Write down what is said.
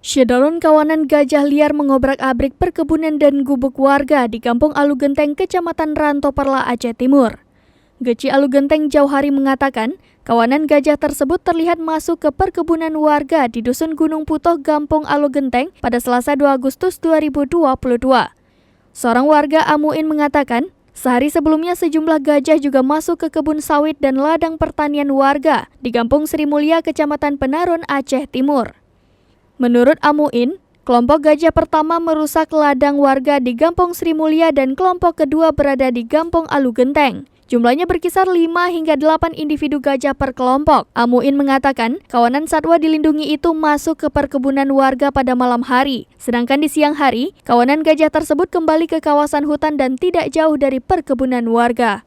Syederun kawanan gajah liar mengobrak-abrik perkebunan dan gubuk warga di Kampung Alugenteng, Kecamatan Ranto Perla, Aceh Timur. Geci Alugenteng Jauhari mengatakan, kawanan gajah tersebut terlihat masuk ke perkebunan warga di Dusun Gunung Putoh, Kampung Alugenteng pada Selasa 2 Agustus 2022. Seorang warga Amuin mengatakan, sehari sebelumnya sejumlah gajah juga masuk ke kebun sawit dan ladang pertanian warga di Kampung Sri Mulia, Kecamatan Penaron, Aceh Timur. Menurut Amuin, kelompok gajah pertama merusak ladang warga di Kampung Sri Mulia dan kelompok kedua berada di Kampung Alugenteng. Jumlahnya berkisar 5 hingga 8 individu gajah per kelompok. Amuin mengatakan, kawanan satwa dilindungi itu masuk ke perkebunan warga pada malam hari. Sedangkan di siang hari, kawanan gajah tersebut kembali ke kawasan hutan dan tidak jauh dari perkebunan warga.